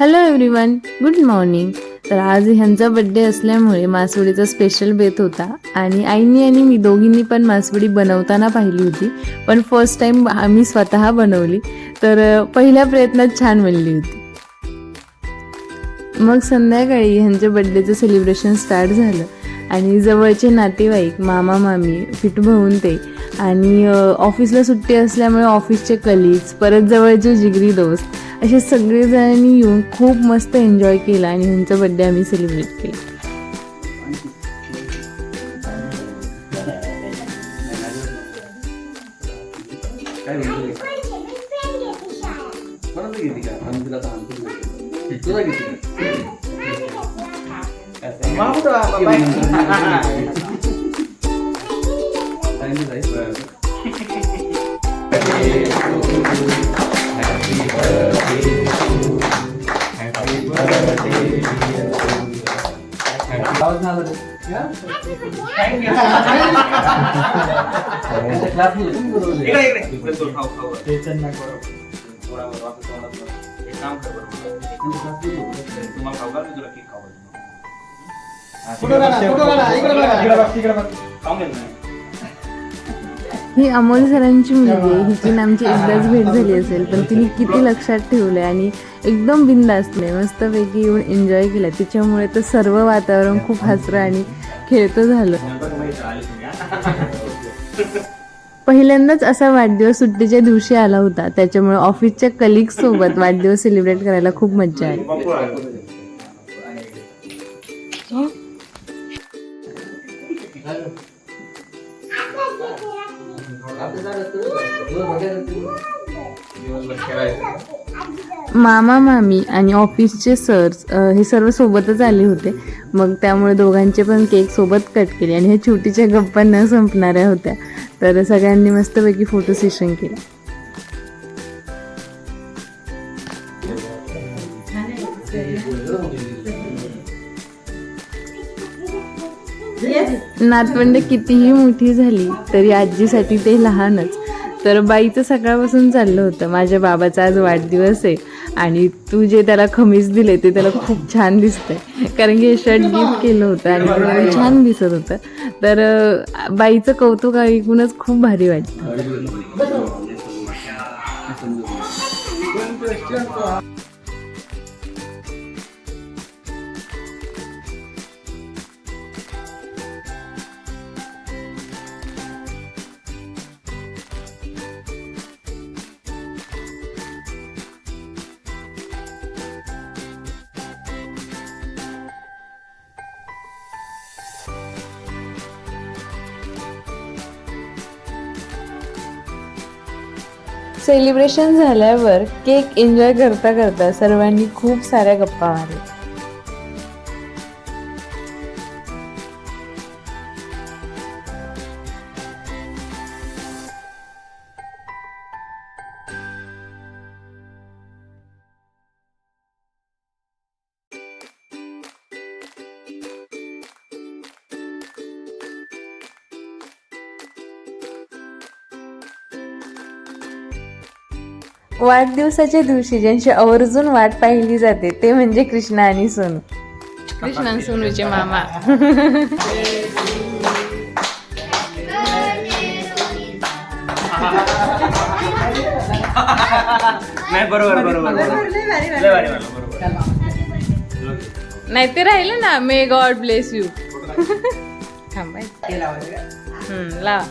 Hello everyone, good morning. तर आज ह्यांचा बड्डे असल्यामुळे मासवडीचा स्पेशल बेत होता आणि आईनी आणि मी दोघींनी पण मासवडी बनवताना पाहिली होती. पण फर्स्ट टाइम आम्ही स्वतः बनवली, तर पहिल्या प्रयत्नात छान बनली होती. मग संध्याकाळी ह्यांच्या बड्डेचं सेलिब्रेशन स्टार्ट झालं आणि जवळचे नातेवाईक, मामा मामी, पिठू भाऊन ते आणि ऑफिसला सुट्टी असल्यामुळे ऑफिसचे कलिग्स, परत जवळचे जिगरी दोस्त असे सगळेजणांनी येऊन खूप मस्त एन्जॉय केला आणि ह्यांचा बड्डे आम्ही सेलिब्रेट केला. ही अमोल सरांची मुलगी आहे. हिची ना आमची एकदाच भेट झाली असेल, पण तिने किती लक्षात ठेवलंय आणि एकदम बिनधास्तने मस्तपैकी येऊन एन्जॉय केला. तिच्यामुळे तर सर्व वातावरण खूप हसरं आणि खेळतं झालं. पहिल्यांदाच असा वाढदिवस सुट्टीच्या दिवशी आला होता, त्याच्यामुळे ऑफिसच्या कलिग्स सोबत वाढदिवस सेलिब्रेट करायला खूप मज्जा आली. मामा मामी आणि ऑफिसचे सर्स हे सर्व सोबतच आले होते. मग त्यामुळे दोघांचे पण केक सोबत कट केले आणि ह्या छोटीच्या गप्पा न संपणाऱ्या होत्या. तर सगळ्यांनी मस्तपैकी फोटो सेशन केलं. नातवंड कितीही मोठी झाली तरी आजीसाठी ते लहानच. तर बाईचं सकाळपासून चाललं होतं, माझ्या बाबाचा आज वाढदिवस आहे आणि तू जे त्याला खमीस दिले ते त्याला खूप छान दिसतंय, कारण की हे शर्ट गिफ्ट केलं होतं आणि त्याला छान दिसत होतं. तर बाईचं कौतुक ऐकूनच खूप भारी वाटतं. सेलिब्रेशन झाल्यावर केक एन्जॉय करता करता सर्वांनी खूप साऱ्या गप्पा मारल्या. वाढदिवसाच्या दिवशी ज्यांची आवर्जून वाट पाहिली जाते ते म्हणजे कृष्णा आणि सोनू. कृष्णा आणि सोनूचे मामा. नाही ते राहिलं ना, मे गॉड ब्लेस यू. थांबाय लावा.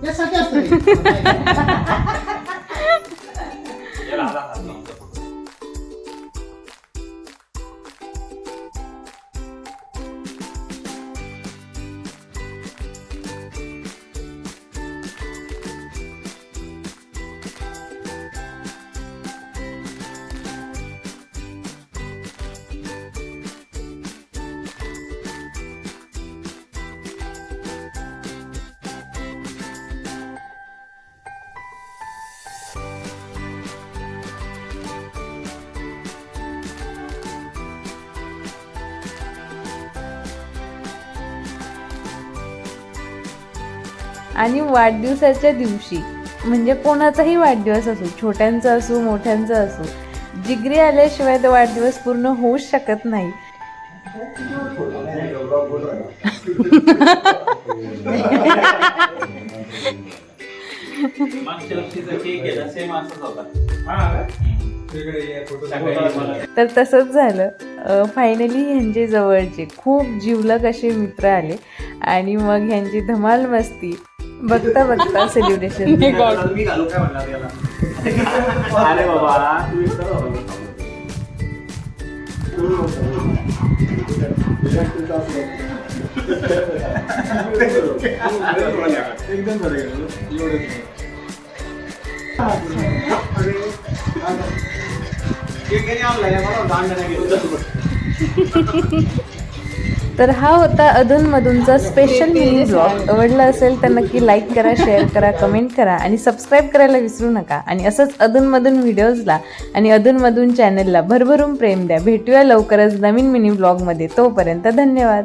यासाठी असतं. आणि वाढदिवसाच्या दिवशी म्हणजे कोणाचाही वाढदिवस असो, छोट्यांचा असो मोठ्यांचा असो, जिगरी आल्याशिवाय तो वाढदिवस पूर्ण होऊच शकत नाही. तर तसंच झालं. फायनली ह्यांचे जवळचे खूप जिवलग असे मित्र आले आणि मग ह्यांची धमाल मस्ती बघता बघता सेलिब्रेशन. तर हा होता अधूनमधूनचा स्पेशल मिनी ब्लॉग. आवडला असेल तर नक्की लाईक करा, शेअर करा, कमेंट करा आणि सबस्क्राईब करायला विसरू नका. आणि असंच अधूनमधून व्हिडिओजला आणि अधूनमधून चॅनलला भरभरून प्रेम द्या. भेटूया लवकरच नवीन मिनी ब्लॉगमध्ये. तोपर्यंत धन्यवाद.